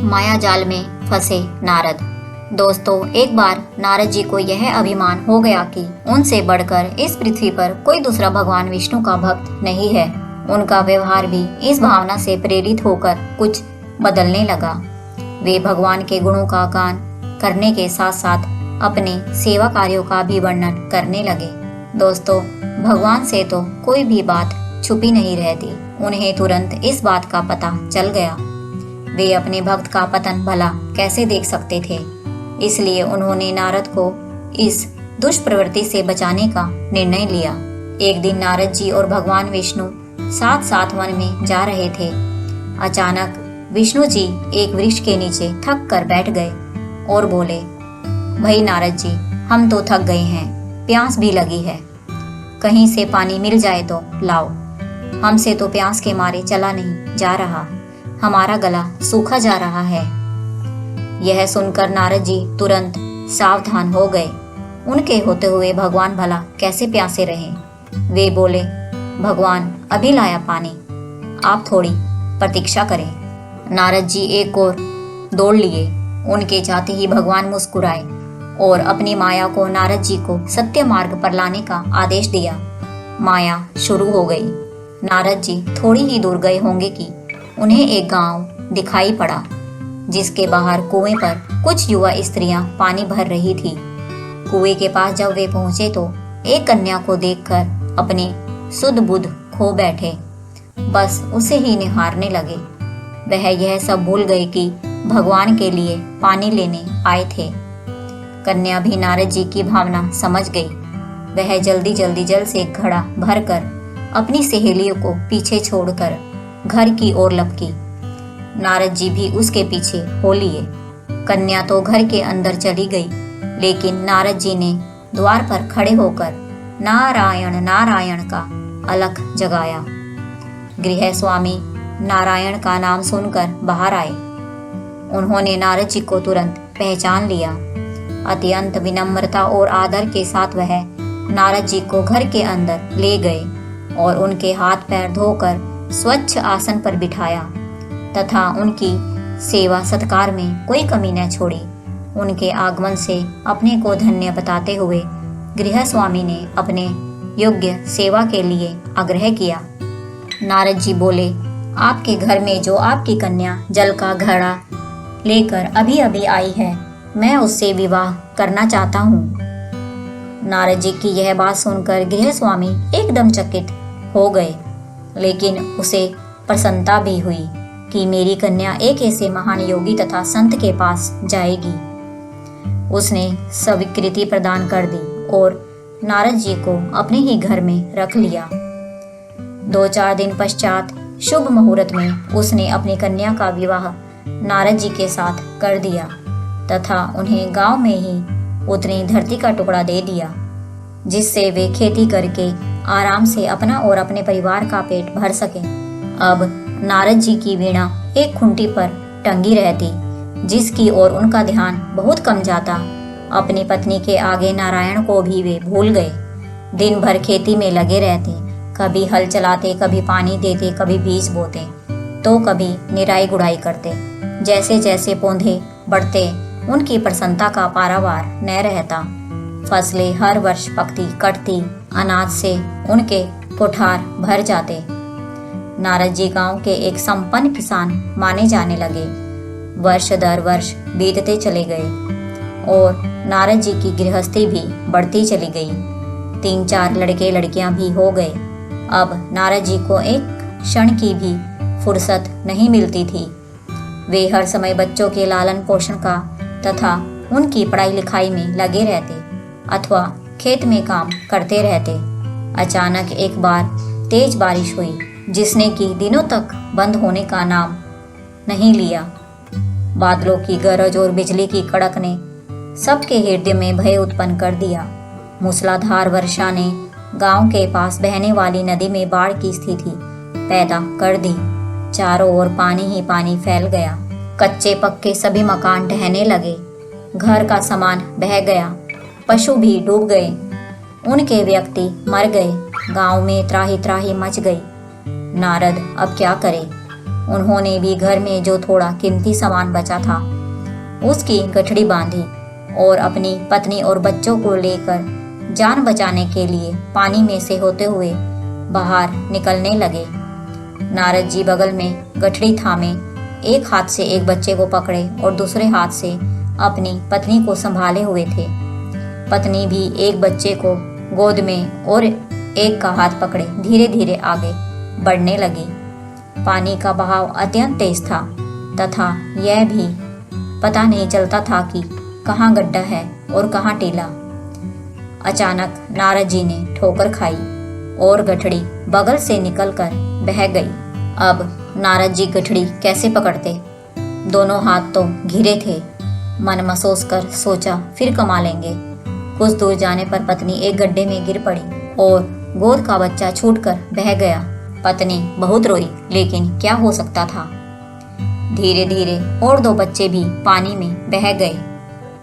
माया जाल में फंसे नारद। दोस्तों, एक बार नारद जी को यह अभिमान हो गया कि उनसे बढ़कर इस पृथ्वी पर कोई दूसरा भगवान विष्णु का भक्त नहीं है। उनका व्यवहार भी इस भावना से प्रेरित होकर कुछ बदलने लगा। वे भगवान के गुणों का गान करने के साथ साथ अपने सेवा कार्यों का भी वर्णन करने लगे। दोस्तों, भगवान से तो कोई भी बात छुपी नहीं रहती। उन्हें तुरंत इस बात का पता चल गया। वे अपने भक्त का पतन भला कैसे देख सकते थे। इसलिए उन्होंने नारद को इस दुष्प्रवृत्ति से बचाने का निर्णय लिया। एक दिन नारद जी और भगवान विष्णु साथ साथ वन में जा रहे थे। अचानक विष्णु जी एक वृक्ष के नीचे थक कर बैठ गए और बोले, भाई नारद जी, हम तो थक गए हैं, प्यास भी लगी है, कहीं से पानी मिल जाए तो लाओ। हमसे तो प्यास के मारे चला नहीं जा रहा, हमारा गला सूखा जा रहा है। यह सुनकर नारद जी तुरंत सावधान हो गए। उनके होते हुए भगवान भला कैसे प्यासे रहे। वे बोले, भगवान अभी लाया पानी, आप थोड़ी प्रतीक्षा करें। नारद जी एक और दौड़ लिए। उनके जाते ही भगवान मुस्कुराए और अपनी माया को नारद जी को सत्य मार्ग पर लाने का आदेश दिया। माया शुरू हो गई। नारद जी थोड़ी ही दूर गए होंगे कि उन्हें एक गांव दिखाई पड़ा, जिसके बाहर कुएं पर कुछ युवा स्त्रियां पानी भर रही थी। कुएं के पास जब वे पहुंचे तो एक कन्या को देखकर अपने सुध बुध खो बैठे, बस उसे ही निहारने लगे। वह यह सब भूल गए कि भगवान के लिए पानी लेने आए थे। कन्या भी नारद जी की भावना समझ गई। वह जल्दी जल्दी जल से घड़ा भरकर अपनी सहेलियों को पीछे छोड़कर घर की ओर लपकी। नारद जी भी उसके पीछे हो लिए। कन्या तो घर के अंदर चली गई, लेकिन नारद जी ने द्वार पर खड़े होकर नारायण नारायण का अलख जगाया। गृह स्वामी नारायण का नाम सुनकर बाहर आए। उन्होंने नारद जी को तुरंत पहचान लिया। अत्यंत विनम्रता और आदर के साथ वह नारद जी को घर के अंदर ले गए और उनके हाथ पैर धोकर स्वच्छ आसन पर बिठाया तथा उनकी सेवा सत्कार में कोई कमी न छोड़ी। उनके आगमन से अपने को धन्य बताते हुए गृह स्वामी ने अपने योग्य सेवा के लिए आग्रह किया। नारद जी बोले, आपके घर में जो आपकी कन्या जल का घड़ा लेकर अभी अभी आई है, मैं उससे विवाह करना चाहता हूँ। नारद जी की यह बात सुनकर गृह स्वामी एकदम चकित हो गए, लेकिन उसे प्रसन्नता भी हुई कि मेरी कन्या एक ऐसे महान योगी तथा संत के पास जाएगी। उसने स्वीकृति प्रदान कर दी और नारद जी को अपने ही घर में रख लिया। 2-4 दिन पश्चात शुभ मुहूर्त में उसने अपनी कन्या का विवाह नारद जी के साथ कर दिया तथा उन्हें गांव में ही उतनी धरती का टुकड़ा दे दिया, जिससे वे खेती करके आराम से अपना और अपने परिवार का पेट भर सके। अब नारद जी की वीणा एक खूंटी पर टंगी रहती, जिसकी ओर उनका ध्यान बहुत कम जाता। अपनी पत्नी के आगे नारायण को भी वे भूल गए। दिन भर खेती में लगे रहते, कभी हल चलाते, कभी पानी देते, कभी बीज बोते, तो कभी निराई गुड़ाई करते। जैसे जैसे पौधे बढ़ते, उनकी प्रसन्नता का पारावार न रहता। फसलें हर वर्ष पकती कटती, अनाज से उनके कोठार भर जाते। नारद जी गांव के एक संपन्न किसान माने जाने लगे। वर्ष दर वर्ष बीतते चले गए और नारद जी की गृहस्थी भी बढ़ती चली गई। 3-4 लड़के लड़कियां भी हो गए। अब नारद जी को एक क्षण की भी फुर्सत नहीं मिलती थी। वे हर समय बच्चों के लालन पोषण का तथा उनकी पढ़ाई लिखाई में लगे रहते अथवा खेत में काम करते रहते। अचानक एक बार तेज बारिश हुई, जिसने कि दिनों तक बंद होने का नाम नहीं लिया। बादलों की गरज और बिजली की कड़क ने सबके हृदय में भय उत्पन्न कर दिया। मूसलाधार वर्षा ने गांव के पास बहने वाली नदी में बाढ़ की स्थिति पैदा कर दी। चारों ओर पानी ही पानी फैल गया। कच्चे पक्के सभी मकान ढहने लगे। घर का सामान बह गया। पशु भी डूब गए। उनके व्यक्ति मर गए। गांव में त्राही त्राही मच गई। नारद अब क्या करे। उन्होंने भी घर में जो थोड़ा कीमती सामान बचा था उसकी गठड़ी बांधी और अपनी पत्नी और बच्चों को लेकर जान बचाने के लिए पानी में से होते हुए बाहर निकलने लगे। नारद जी बगल में गठड़ी थामे एक हाथ से एक बच्चे को पकड़े और दूसरे हाथ से अपनी पत्नी को संभाले हुए थे। पत्नी भी एक बच्चे को गोद में और एक का हाथ पकड़े धीरे धीरे आगे बढ़ने लगी। पानी का बहाव अत्यंत तेज था तथा यह भी पता नहीं चलता था कि कहाँ गड्ढा है और कहाँ टीला। अचानक नारद जी ने ठोकर खाई और गठड़ी बगल से निकलकर बह गई। अब नारद जी गठड़ी कैसे पकड़ते? दोनों हाथ तो घिरे थे। मन महसूस कर सोचा फिर कमा लेंगे। कुछ दूर जाने पर पत्नी एक गड्ढे में गिर पड़ी और गोद का बच्चा छूटकर बह गया। पत्नी बहुत रोई, लेकिन क्या हो सकता था। धीरे धीरे और दो बच्चे भी पानी में बह गए।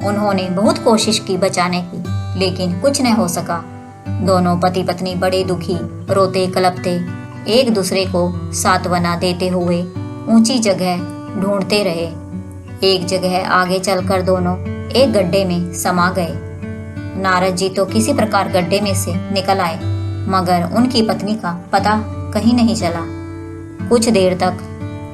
उन्होंने बहुत कोशिश की बचाने की, लेकिन कुछ न हो सका। दोनों पति पत्नी बड़े दुखी, रोते कलपते एक दूसरे को सांत्वना देते हुए ऊंची जगह ढूंढते रहे। एक जगह आगे चलकर दोनों एक गड्ढे में समा गए। नारद जी तो किसी प्रकार गड्ढे में से निकल आए, मगर उनकी पत्नी का पता कहीं नहीं चला। कुछ देर तक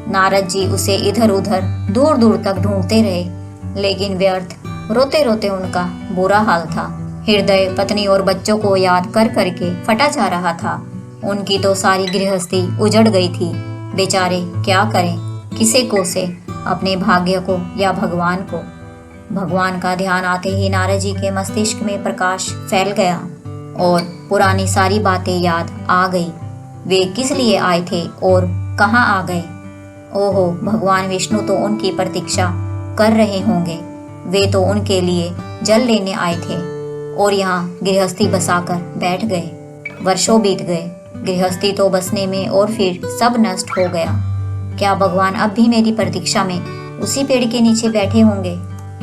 नारद जी उसे इधर उधर दूर दूर तक ढूंढते रहे, लेकिन व्यर्थ। रोते रोते उनका बुरा हाल था। हृदय पत्नी और बच्चों को याद कर करके फटा जा रहा था। उनकी तो सारी गृहस्थी उजड़ गई थी। बेचारे क्या करें, किसे कोसे, अपने भाग्य को या भगवान को। भगवान का ध्यान आते ही नारद जी के मस्तिष्क में प्रकाश फैल गया और पुरानी सारी बातें याद आ गई। वे किस लिए आए थे और कहाँ आ गए? ओहो, भगवान विष्णु तो उनकी प्रतीक्षा कर रहे होंगे। वे तो उनके लिए जल लेने आए थे और यहाँ गृहस्थी बसाकर बैठ गए। वर्षों बीत गए, गृहस्थी तो बसने में और फिर सब नष्ट हो गया। क्या भगवान अब भी मेरी प्रतीक्षा में उसी पेड़ के नीचे बैठे होंगे?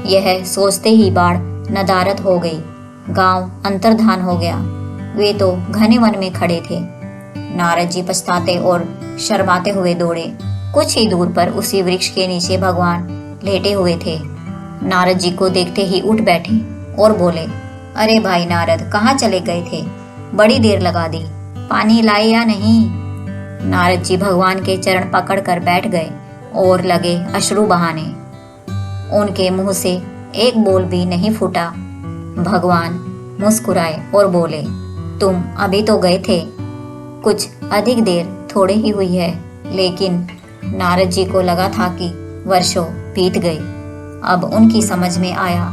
यह सोचते ही बाढ़ नदारद हो गई। गांव अंतर्धान हो गया। वे तो घने वन में खड़े थे। नारद जी पछताते और शर्माते हुए दौड़े। कुछ ही दूर पर उसी वृक्ष के नीचे भगवान लेटे हुए थे। नारद जी को देखते ही उठ बैठे और बोले, अरे भाई नारद, कहाँ चले गए थे? बड़ी देर लगा दी, पानी लाए या नहीं? नारद जी भगवान के चरण पकड़कर बैठ गए और लगे अश्रु बहाने। उनके मुंह से एक बोल भी नहीं फूटा। भगवान मुस्कुराए और बोले, तुम अभी तो गए थे, कुछ अधिक देर थोड़ी ही हुई है। लेकिन नारद जी को लगा था कि वर्षों बीत गए। अब उनकी समझ में आया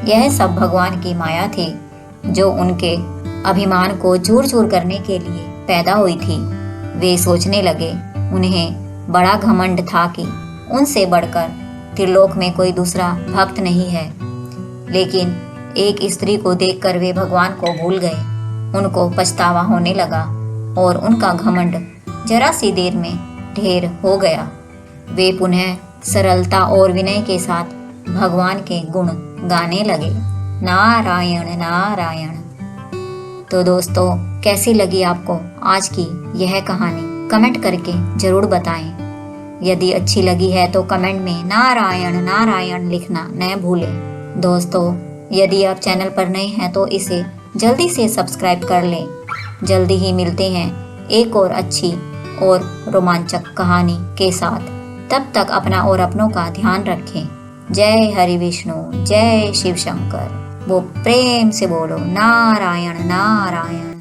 यह सब भगवान की माया थी, जो उनके अभिमान को चूर चूर करने के लिए पैदा हुई थी। वे सोचने लगे, उन्हें बड़ा घमंड था कि उनसे बढ़कर त्रिलोक में कोई दूसरा भक्त नहीं है। लेकिन एक स्त्री को देखकर वे भगवान को भूल गए। उनको पछतावा होने लगा और उनका घमंड जरा सी देर में ढेर हो गया। वे पुनः सरलता और विनय के साथ भगवान के गुण गाने लगे। नारायण नारायण। तो दोस्तों, कैसी लगी आपको आज की यह कहानी? कमेंट करके जरूर बताएं। यदि अच्छी लगी है तो कमेंट में नारायण नारायण लिखना न भूलें। दोस्तों, यदि आप चैनल पर नए हैं तो इसे जल्दी से सब्सक्राइब कर लें। जल्दी ही मिलते हैं एक और अच्छी और रोमांचक कहानी के साथ। तब तक अपना और अपनों का ध्यान रखें। जय हरि विष्णु, जय शिव शंकर। वो प्रेम से बोलो नारायण नारायण।